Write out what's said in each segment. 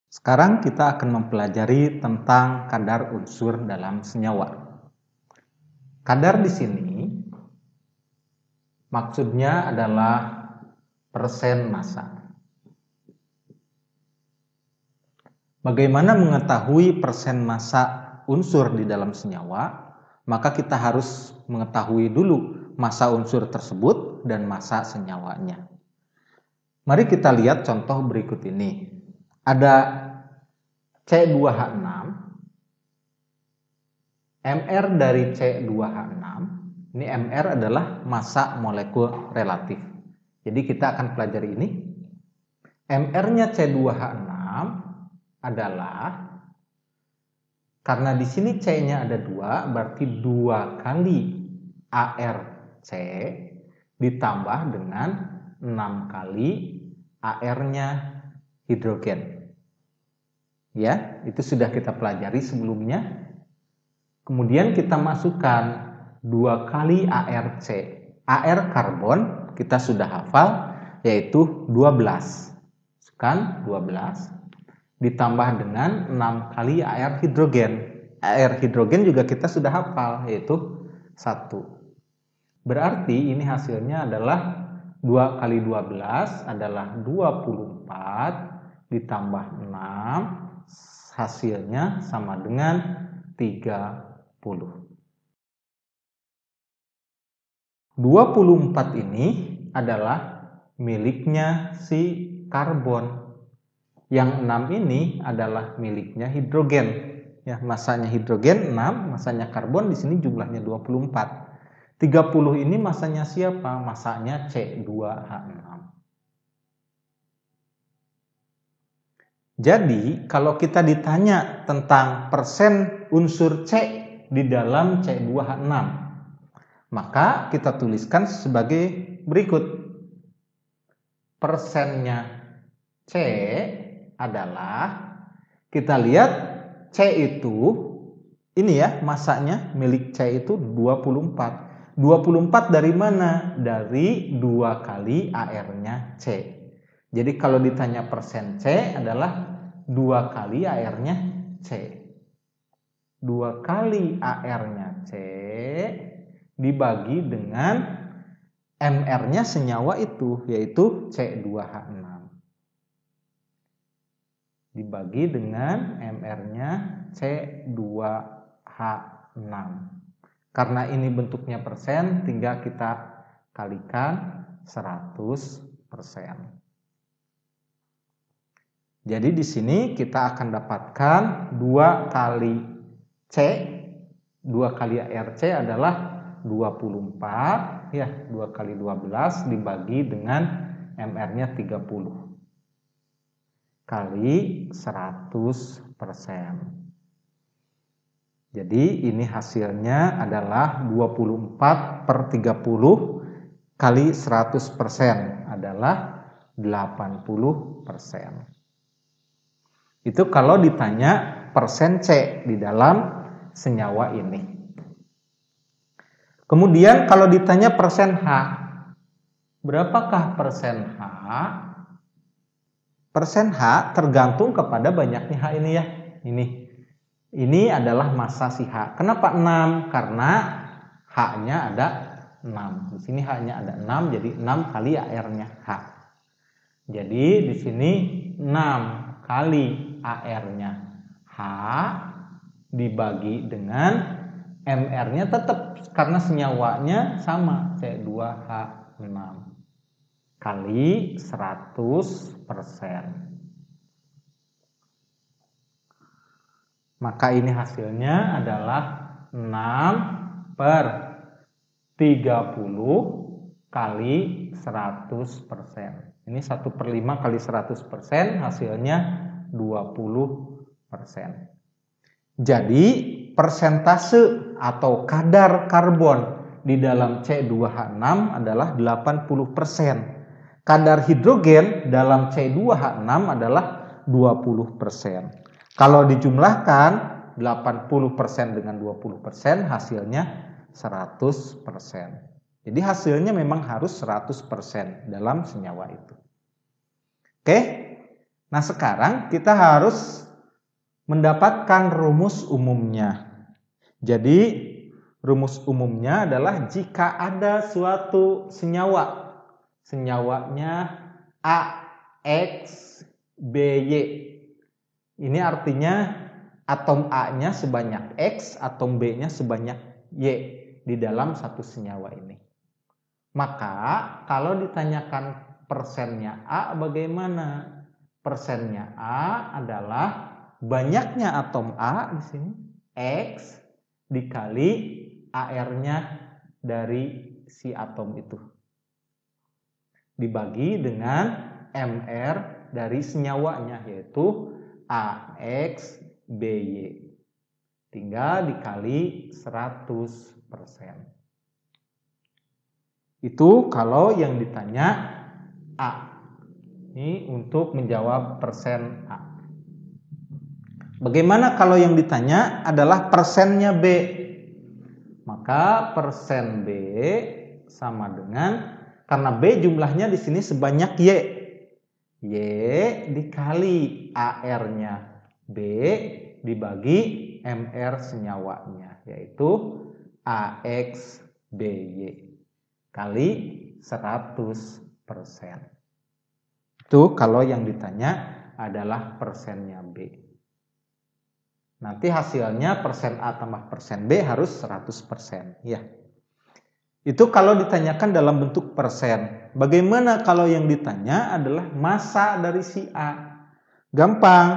Sekarang kita akan mempelajari tentang kadar unsur dalam senyawa. Kadar di sini maksudnya adalah persen massa. Bagaimana mengetahui persen massa unsur di dalam senyawa? Maka kita harus mengetahui dulu massa unsur tersebut dan massa senyawanya. Mari kita lihat contoh berikut ini. Ada C2H6, Mr dari C2H6, ini Mr adalah massa molekul relatif. Jadi kita akan pelajari ini. Mr-nya C2H6 adalah, karena di sini C-nya ada 2, berarti 2 kali ARC ditambah dengan 6 kali AR-nya hidrogen. Ya, itu sudah kita pelajari sebelumnya. Kemudian kita masukkan 2 kali ARC. AR karbon kita sudah hafal, yaitu 12. Masukkan 12 ditambah dengan 6 kali AR hidrogen. AR hidrogen juga kita sudah hafal, yaitu 1. Berarti ini hasilnya adalah 2 kali 12 adalah 24 ditambah 6, hasilnya sama dengan 30. 24 ini adalah miliknya si karbon. Yang 6 ini adalah miliknya hidrogen. Ya, masanya hidrogen 6, masanya karbon di sini jumlahnya 24. 30 ini masanya siapa? Masanya C2H6. Jadi, kalau kita ditanya tentang persen unsur C di dalam C2H6, maka kita tuliskan sebagai berikut. Persennya C adalah, kita lihat C itu, ini ya masanya milik C itu 24. 24 dari mana? Dari 2 kali AR-nya C. Jadi kalau ditanya persen C adalah 2 kali AR-nya C. 2 kali AR-nya C dibagi dengan MR-nya senyawa itu, yaitu C2H6. Dibagi dengan MR-nya C2H6. Karena ini bentuknya persen, tinggal kita kalikan 100%. Jadi di sini kita akan dapatkan 2 kali C, 2 kali ARC adalah 24, ya, 2 kali 12 dibagi dengan MR-nya 30 kali 100%. Jadi ini hasilnya adalah 24/30 kali 100% adalah 80%. Itu kalau ditanya persen C di dalam senyawa ini. Kemudian kalau ditanya persen H, berapakah persen H? Persen H tergantung kepada banyaknya H ini ya. Ini adalah massa si H. Kenapa 6? Karena H-nya ada 6. Di sini H-nya ada 6, jadi 6 kali AR-nya H. Jadi di sini 6 kali AR-nya H dibagi dengan MR-nya tetap karena senyawanya sama, C2H6 kali 100%. Maka ini hasilnya adalah 6/30 kali 100%. Ini 1/5 kali 100%, hasilnya 20%. Jadi persentase atau kadar karbon di dalam C2H6 adalah 80%. Kadar hidrogen dalam C2H6 adalah 20%. Kalau dijumlahkan 80% dengan 20% hasilnya 100%. Jadi hasilnya memang harus 100% dalam senyawa itu. Oke. Nah, sekarang kita harus mendapatkan rumus umumnya. Jadi, rumus umumnya adalah jika ada suatu senyawa, senyawanya A, X, B, Y. Ini artinya atom A-nya sebanyak X, atom B-nya sebanyak Y di dalam satu senyawa ini. Maka kalau ditanyakan persennya A bagaimana? Persennya A adalah banyaknya atom A di sini X dikali AR-nya dari si atom itu dibagi dengan MR dari senyawanya yaitu AX BY, tinggal dikali 100%. Itu kalau yang ditanya A. Ini untuk menjawab persen A. Bagaimana kalau yang ditanya adalah persennya B? Maka persen B sama dengan, karena B jumlahnya di sini sebanyak Y. Y dikali AR-nya B dibagi MR senyawanya, yaitu AX BY kali 100%. Itu kalau yang ditanya adalah persennya B. Nanti hasilnya persen A tambah persen B harus 100%. Ya. Itu kalau ditanyakan dalam bentuk persen. Bagaimana kalau yang ditanya adalah massa dari si A? Gampang,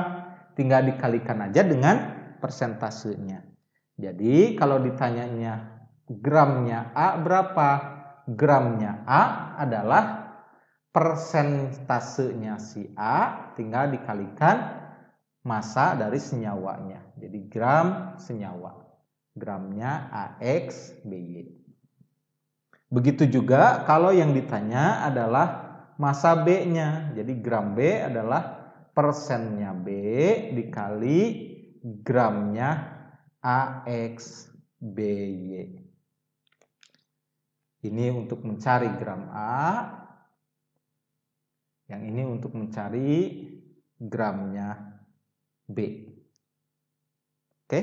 tinggal dikalikan aja dengan persentasenya. Jadi kalau ditanyanya gramnya A berapa? Gramnya A adalah persentasenya si A tinggal dikalikan massa dari senyawanya. Jadi gram senyawa. Gramnya AX BY. Begitu juga kalau yang ditanya adalah massa B-nya. Jadi gram B adalah persennya B dikali gramnya AX BY. Ini untuk mencari gram A. Yang ini untuk mencari gramnya B. Oke?